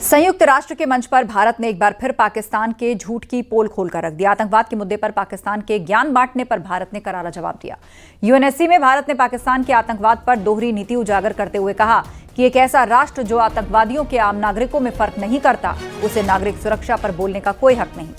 संयुक्त राष्ट्र के मंच पर भारत ने एक बार फिर पाकिस्तान के झूठ की पोल खोलकर रख दिया। आतंकवाद के मुद्दे पर पाकिस्तान के ज्ञान बांटने पर भारत ने करारा जवाब दिया। यूएनएससी में भारत ने पाकिस्तान के आतंकवाद पर दोहरी नीति उजागर करते हुए कहा कि एक ऐसा राष्ट्र जो आतंकवादियों के आम नागरिकों में फर्क नहीं करता, उसे नागरिक सुरक्षा पर बोलने का कोई हक नहीं।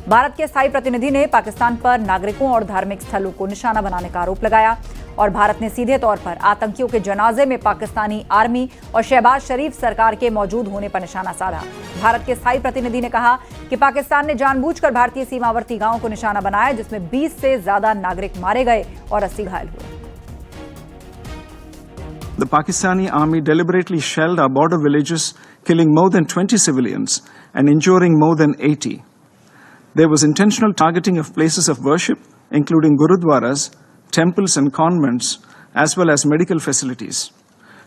भारत के स्थायी प्रतिनिधि ने पाकिस्तान पर नागरिकों और धार्मिक स्थलों को निशाना बनाने का आरोप लगाया और भारत ने सीधे तौर पर आतंकियों के जनाजे में पाकिस्तानी आर्मी और शहबाज शरीफ सरकार के मौजूद होने पर निशाना साधा। भारत के स्थायी प्रतिनिधि ने कहा कि पाकिस्तान ने जानबूझकर भारतीय सीमावर्ती गांवों को निशाना बनाया, जिसमें 20 से ज्यादा नागरिक मारे गए और 80 घायल हुए। The Pakistani army deliberately shelled our border villages, killing more than 20 civilians and injuring more than 80. There was intentional targeting of places of worship, including gurudwaras, temples and convents, as well as medical facilities.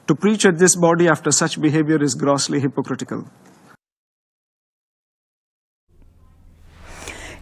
To preach at this body after such behavior is grossly hypocritical.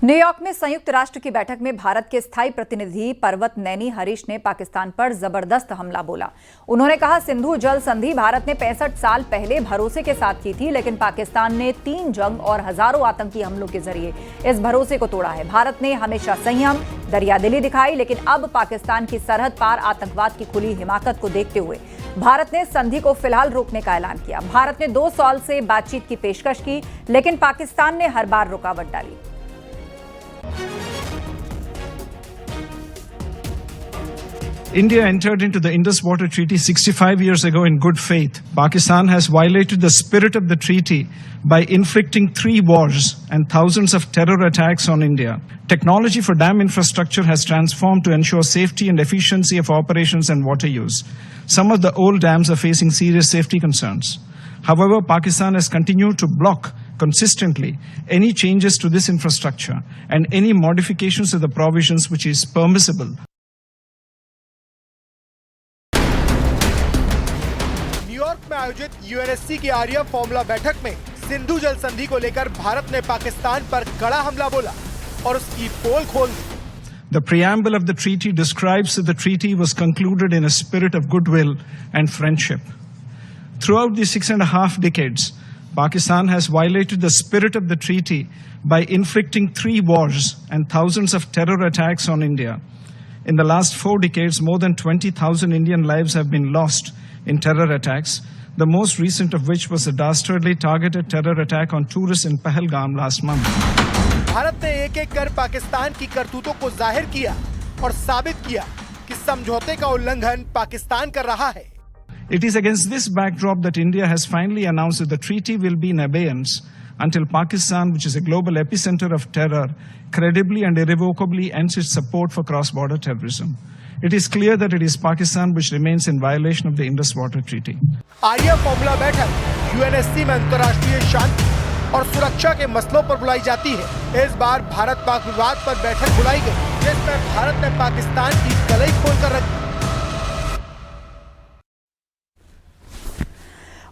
New York में संयुक्त राष्ट्र की बैठक में भारत के स्थायी प्रतिनिधि पर्वत नैनी हरीश ने पाकिस्तान पर जबरदस्त हमला बोला। उन्होंने कहा, सिंधु जल संधि भारत ने 65 साल पहले भरोसे के साथ की थी, लेकिन पाकिस्तान ने 3 जंग और हजारों आतंकी हमलों के जरिए इस भरोसे को तोड़ा है। भारत ने हमेशा संयम, दरियादिली दिखाई, लेकिन अब पाकिस्तान की सरहद पार आतंकवाद की खुली हिमाकत को देखते हुए भारत ने संधि को फिलहाल रोकने का ऐलान किया। भारत ने 2 साल से बातचीत की पेशकश की, लेकिन पाकिस्तान ने हर बार रुकावट डाली। India entered into the Indus Water Treaty 65 years ago in good faith. Pakistan has violated the spirit of the treaty by inflicting 3 wars and thousands of terror attacks on India. Technology for dam infrastructure has transformed to ensure safety and efficiency of operations and water use. Some of the old dams are facing serious safety concerns. However, Pakistan has continued to block consistently any changes to this infrastructure and any modifications to the provisions which is permissible. New York में आयोजित UNSC की Arya formula बैठक में सिंधु जल संधि को लेकर भारत ने पाकिस्तान पर कड़ा हमला बोला और उसकी पोल खोल दी। The preamble of the treaty describes that the treaty was concluded in a spirit of goodwill and friendship. Throughout the 6.5 decades, Pakistan has violated the spirit of the treaty by inflicting 3 wars and thousands of terror attacks on India. In the last 4 decades, more than 20,000 Indian lives have been lost in terror attacks, the most recent of which was a dastardly targeted terror attack on tourists in Pahalgam last month. Bharat ने एक-एक कर पाकिस्तान की करतूतों को जाहिर किया और साबित किया कि समझौते का उल्लंघन पाकिस्तान कर रहा है। It is against this backdrop that India has finally announced that the treaty will be in abeyance until Pakistan, which is a global epicenter of terror, credibly and irrevocably ends its support for cross-border terrorism. It is clear that it is Pakistan which remains in violation of the Indus Water Treaty. Arya formula बैठक UNSC में अंतर्राष्ट्रीय शांति और सुरक्षा के मसलों पर बुलाई जाती है। इस बार भारत पाक विवाद पर बैठक बुलाई गई, जिसमें भारत ने पाकिस्तान की कलई खोलकर रख दी।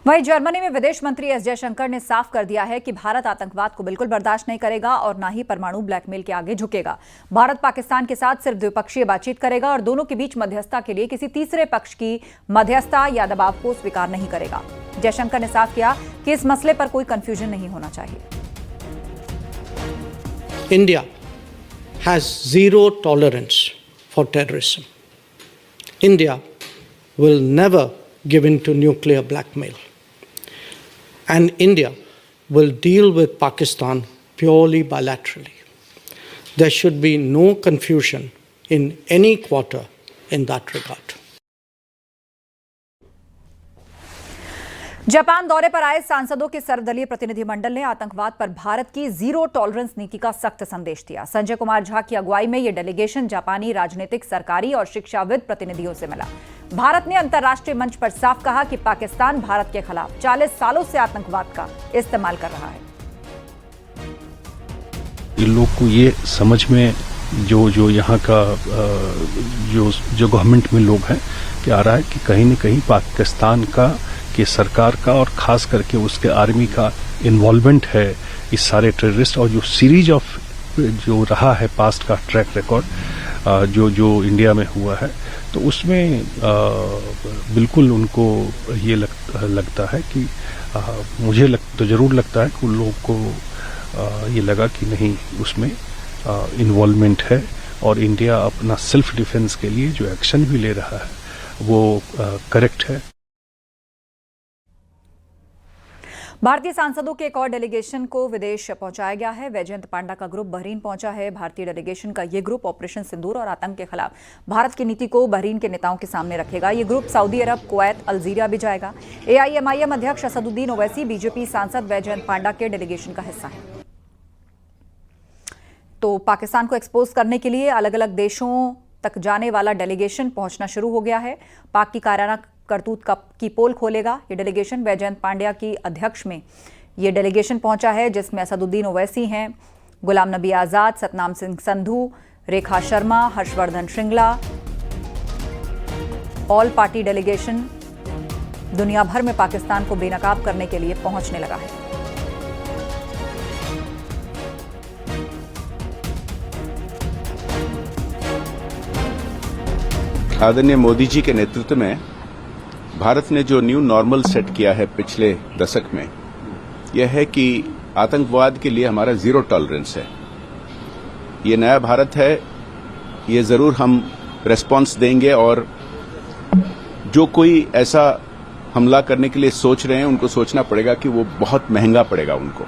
वहीं जर्मनी में विदेश मंत्री एस जयशंकर ने साफ कर दिया है कि भारत आतंकवाद को बिल्कुल बर्दाश्त नहीं करेगा और न ही परमाणु ब्लैकमेल के आगे झुकेगा। भारत पाकिस्तान के साथ सिर्फ द्विपक्षीय बातचीत करेगा और दोनों के बीच मध्यस्थता के लिए किसी तीसरे पक्ष की मध्यस्थता या दबाव को स्वीकार नहीं करेगा। जयशंकर ने साफ किया कि इस मसले पर कोई कंफ्यूजन नहीं होना चाहिए। India has zero tolerance for terrorism. India will never give in to nuclear blackmail. And India will deal with Pakistan purely bilaterally. There should be no confusion in any quarter in that regard. Japan दौरे पर आए सांसदों के सर्वदलीय प्रतिनिधिमंडल ने आतंकवाद पर भारत की जीरो टॉलरेंस नीति का सख्त संदेश दिया। संजय कुमार झा की अगुवाई में यह डेलीगेशन जापानी राजनीतिक, सरकारी और शिक्षाविद प्रतिनिधियों से मिला। भारत ने अंतर्राष्ट्रीय मंच पर साफ कहा कि पाकिस्तान भारत के खिलाफ 40 सालों से आतंकवाद का इस्तेमाल कर रहा है। इन लोग को ये समझ में जो यहाँ का जो गवर्नमेंट में लोग हैं कि आ रहा है कि कहीं न कहीं पाकिस्तान की सरकार का और खास करके उसके आर्मी का इन्वॉल्वमेंट है इस सारे टेररिस्ट और जो सीरीज ऑफ जो रहा है पास्ट का ट्रैक रिकॉर्ड जो इंडिया में हुआ है, तो उसमें बिल्कुल उनको ये लगता है कि मुझे तो जरूर लगता है कि उन लोगों को ये लगा कि नहीं, उसमें इन्वॉल्वमेंट है और इंडिया अपना सेल्फ डिफेंस के लिए जो एक्शन भी ले रहा है वो करेक्ट है। भारतीय सांसदों के एक और डेलीगेशन को विदेश पहुंचाया गया है। वैजयंत पांडा का ग्रुप बहरीन पहुंचा है। भारतीय डेलीगेशन का ये ग्रुप ऑपरेशन सिंदूर और आतंक के खिलाफ भारत की नीति को बहरीन के नेताओं के सामने रखेगा। ये ग्रुप सऊदी अरब, कुवैत, अल्जीरिया भी जाएगा। AIMIM अध्यक्ष असदुद्दीन ओवैसी बीजेपी सांसद वैजयंत पांडा के डेलीगेशन का हिस्सा है। तो पाकिस्तान को एक्सपोज करने के लिए अलग अलग देशों तक जाने वाला डेलीगेशन पहुंचना शुरू हो गया है। पाक की कायराना करतूत की पोल खोलेगा ये डेलीगेशन। वैजयंत पांड्या की अध्यक्ष में ये डेलीगेशन पहुंचा है, जिसमें असदुद्दीन ओवैसी हैं, Ghulam Nabi Azad, Satnam Singh Sandhu, Rekha Sharma, Harshvardhan Shringla. All party delegation दुनिया भर में पाकिस्तान को बेनकाब करने के लिए पहुंचने लगा है। आदरणीय मोदी जी के नेतृत्व में भारत ने जो न्यू नॉर्मल सेट किया है पिछले दशक में, यह है कि आतंकवाद के लिए हमारा जीरो टॉलरेंस है। ये नया भारत है, ये जरूर हम रेस्पॉन्स देंगे और जो कोई ऐसा हमला करने के लिए सोच रहे हैं उनको सोचना पड़ेगा कि वो बहुत महंगा पड़ेगा उनको,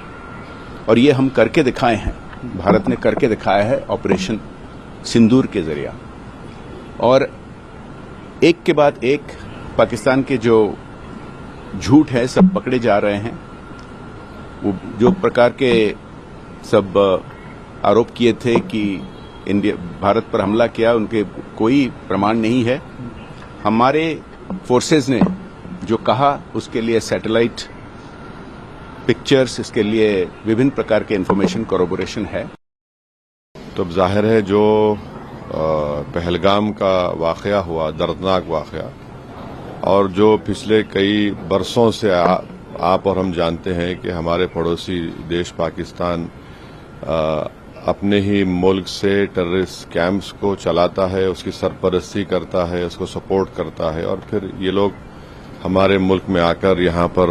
और ये हम करके दिखाए हैं। भारत ने करके दिखाया है ऑपरेशन सिंदूर के जरिए, और एक के बाद एक पाकिस्तान के जो झूठ है सब पकड़े जा रहे हैं। वो जो प्रकार के सब आरोप किए थे कि इंडिया भारत पर हमला किया, उनके कोई प्रमाण नहीं है। हमारे फोर्सेस ने जो कहा उसके लिए सैटेलाइट पिक्चर्स, इसके लिए विभिन्न प्रकार के इंफॉर्मेशन कोरोबोरेशन है। तो अब जाहिर है जो पहलगाम का वाकया हुआ, दर्दनाक वाकया, और जो पिछले कई बरसों से आप और हम जानते हैं कि हमारे पड़ोसी देश पाकिस्तान अपने ही मुल्क से टेररिस्ट कैंप्स को चलाता है, उसकी सरपरस्ती करता है, उसको सपोर्ट करता है, और फिर ये लोग हमारे मुल्क में आकर यहाँ पर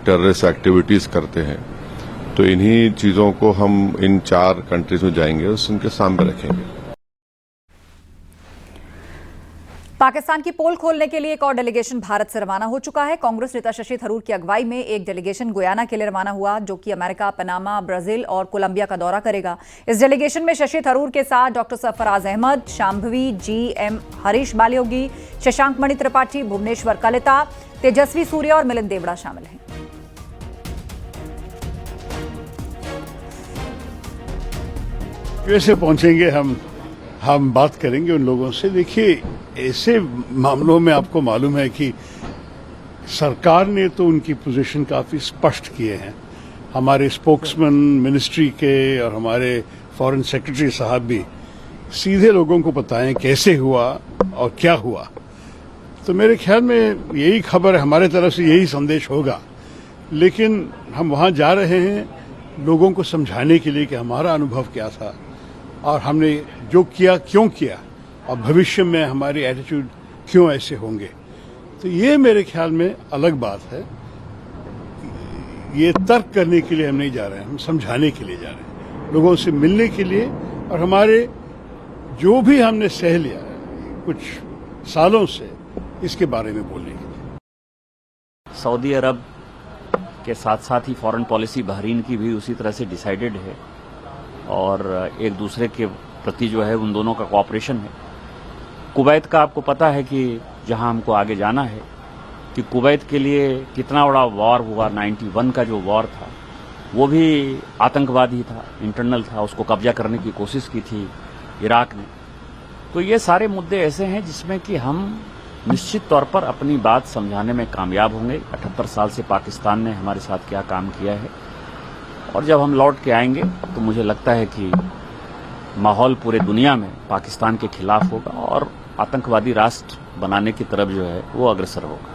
टेररिस्ट एक्टिविटीज करते हैं। तो इन्हीं चीजों को हम इन 4 कंट्रीज में जाएंगे, उनके सामने रखेंगे। पाकिस्तान की पोल खोलने के लिए एक और डेलीगेशन भारत से रवाना हो चुका है। कांग्रेस नेता शशि थरूर की अगुवाई में एक डेलीगेशन गुयाना के लिए रवाना हुआ, जो कि अमेरिका, पनामा, ब्राजील और कोलंबिया का दौरा करेगा। इस डेलीगेशन में शशि थरूर के साथ डॉक्टर सरफराज अहमद, शांभवी GM, हरीश बालियोगी, शशांक मणि त्रिपाठी, भुवनेश्वर कलिता, तेजस्वी सूर्या और मिलिंद देवड़ा शामिल हैं। कैसे पहुंचेंगे हम बात करेंगे उन लोगों से। देखिए, ऐसे मामलों में आपको मालूम है कि सरकार ने तो उनकी पोजीशन काफी स्पष्ट किए हैं। हमारे स्पोक्समैन मिनिस्ट्री के और हमारे फॉरेन सेक्रेटरी साहब भी सीधे लोगों को बताएं कैसे हुआ और क्या हुआ। तो मेरे ख्याल में यही खबर है, हमारे तरफ से यही संदेश होगा। लेकिन हम वहां जा रहे हैं लोगों को समझाने के लिए कि हमारा अनुभव क्या था और हमने जो किया क्यों किया, और भविष्य में हमारी एटीट्यूड क्यों ऐसे होंगे। तो ये मेरे ख्याल में अलग बात है। ये तर्क करने के लिए हम नहीं जा रहे हैं, हम समझाने के लिए जा रहे हैं, लोगों से मिलने के लिए, और हमारे जो भी हमने सह लिया है कुछ सालों से, इसके बारे में बोलने के लिए। सऊदी अरब के साथ साथ ही फॉरेन पॉलिसी बहरीन की भी उसी तरह से डिसाइडेड है, और एक दूसरे के प्रति जो है उन दोनों का कोऑपरेशन है। कुवैत का आपको पता है कि जहां हमको आगे जाना है, कि कुवैत के लिए कितना बड़ा वॉर हुआ। 91 का जो वॉर था वो भी आतंकवादी था, इंटरनल था, उसको कब्जा करने की कोशिश की थी इराक ने। तो ये सारे मुद्दे ऐसे हैं जिसमें कि हम निश्चित तौर पर अपनी बात समझाने में कामयाब होंगे। 78 साल से पाकिस्तान ने हमारे साथ क्या काम किया है, और जब हम लौट के आएंगे तो मुझे लगता है कि माहौल पूरे दुनिया में पाकिस्तान के खिलाफ होगा और आतंकवादी राष्ट्र बनाने की तरफ जो है वो अग्रसर होगा।